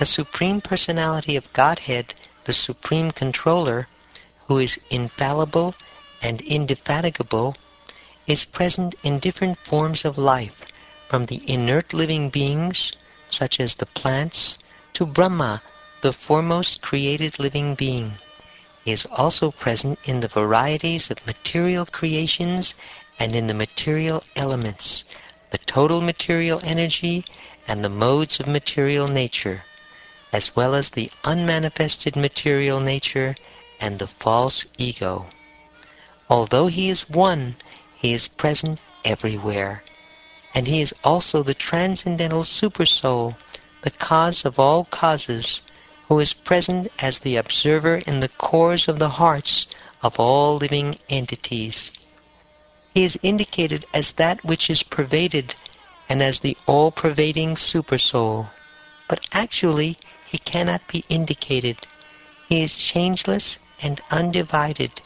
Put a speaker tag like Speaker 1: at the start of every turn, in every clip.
Speaker 1: The Supreme Personality of Godhead, the Supreme Controller, who is infallible and indefatigable, is present in different forms of life, from the inert living beings, such as the plants, to Brahma, the foremost created living being. He is also present in the varieties of material creations and in the material elements, the total material energy and the modes of material nature, as well as the unmanifested material nature and the false ego. Although he is one, he is present everywhere. And he is also the transcendental Supersoul, the cause of all causes, who is present as the observer in the cores of the hearts of all living entities. He is indicated as that which is pervaded and as the all-pervading Supersoul. But actually, he cannot be indicated. He is changeless and undivided.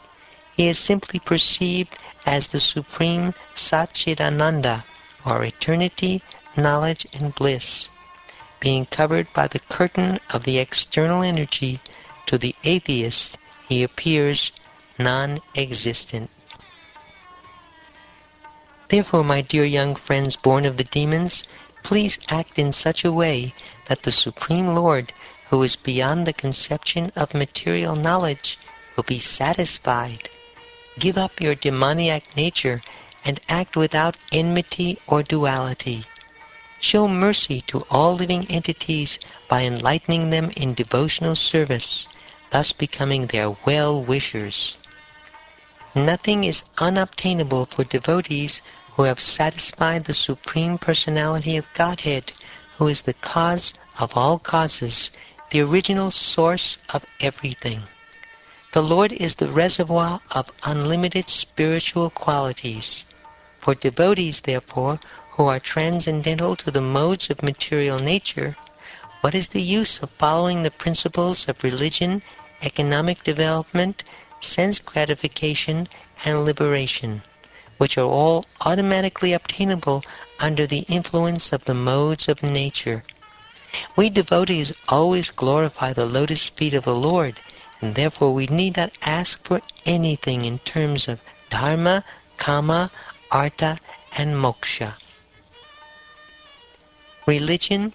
Speaker 1: He is simply perceived as the Supreme Satchidananda, or eternity, knowledge, and bliss. Being covered by the curtain of the external energy, to the atheist he appears non-existent. Therefore, my dear young friends born of the demons, please act in such a way that the Supreme Lord, who is beyond the conception of material knowledge, will be satisfied. Give up your demoniac nature and act without enmity or duality. Show mercy to all living entities by enlightening them in devotional service, thus becoming their well-wishers. Nothing is unobtainable for devotees who have satisfied the Supreme Personality of Godhead, who is the cause of all causes, the original source of everything. The Lord is the reservoir of unlimited spiritual qualities. For devotees, therefore, who are transcendental to the modes of material nature, what is the use of following the principles of religion, economic development, sense gratification, and liberation, which are all automatically obtainable under the influence of the modes of nature? We devotees always glorify the lotus feet of the Lord, and therefore we need not ask for anything in terms of dharma, kama, artha, and moksha. Religion,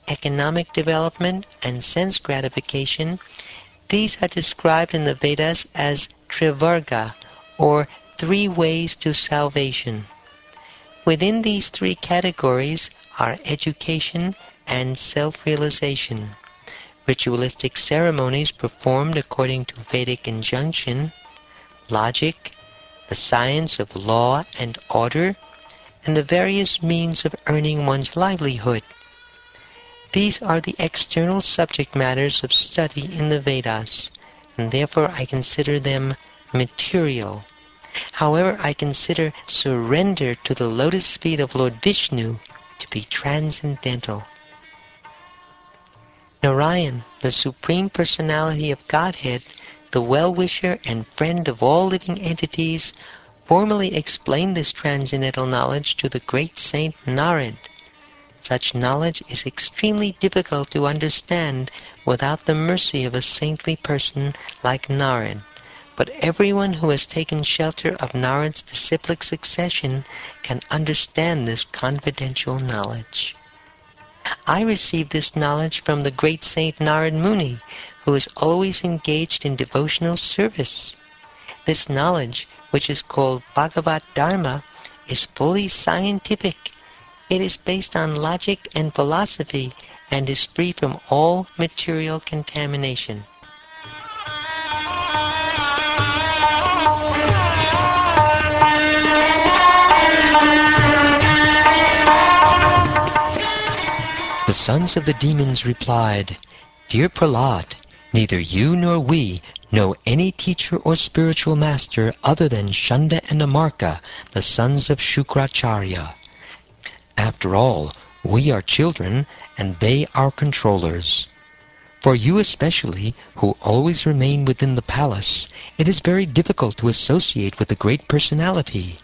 Speaker 1: economic development, and sense gratification, these are described in the Vedas as trivarga, or 3 ways to salvation. Within these 3 categories are education and self-realization, ritualistic ceremonies performed according to Vedic injunction, logic, the science of law and order, and the various means of earning one's livelihood. These are the external subject matters of study in the Vedas, and therefore I consider them material. However, I consider surrender to the lotus feet of Lord Vishnu to be transcendental. Narayan, the Supreme Personality of Godhead, the well-wisher and friend of all living entities, formally explained this transcendental knowledge to the great saint Narad. Such knowledge is extremely difficult to understand without the mercy of a saintly person like Narad, but everyone who has taken shelter of Narad's disciplic succession can understand this confidential knowledge. I received this knowledge from the great saint Narad Muni, who is always engaged in devotional service. This knowledge, which is called Bhagavat Dharma, is fully scientific. It is based on logic and philosophy and is free from all material contamination. The sons of the demons replied, "Dear Prahlad, neither you nor we know any teacher or spiritual master other than Shanda and Amarka, the sons of Shukracharya. After all, we are children, and they are controllers. For you especially, who always remain within the palace, it is very difficult to associate with the great personality.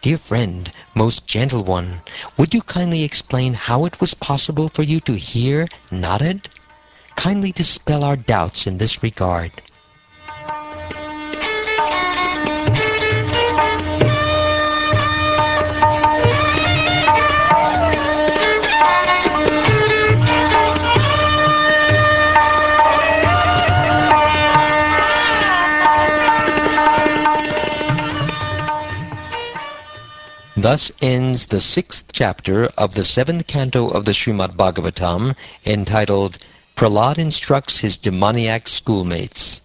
Speaker 1: Dear friend, most gentle one, would you kindly explain how it was possible for you to hear Narad?" kindly dispel our doubts in this regard. Thus ends the 6th chapter of the 7th canto of the Shrimad Bhagavatam, entitled Prahlad Instructs His Demoniac Schoolmates.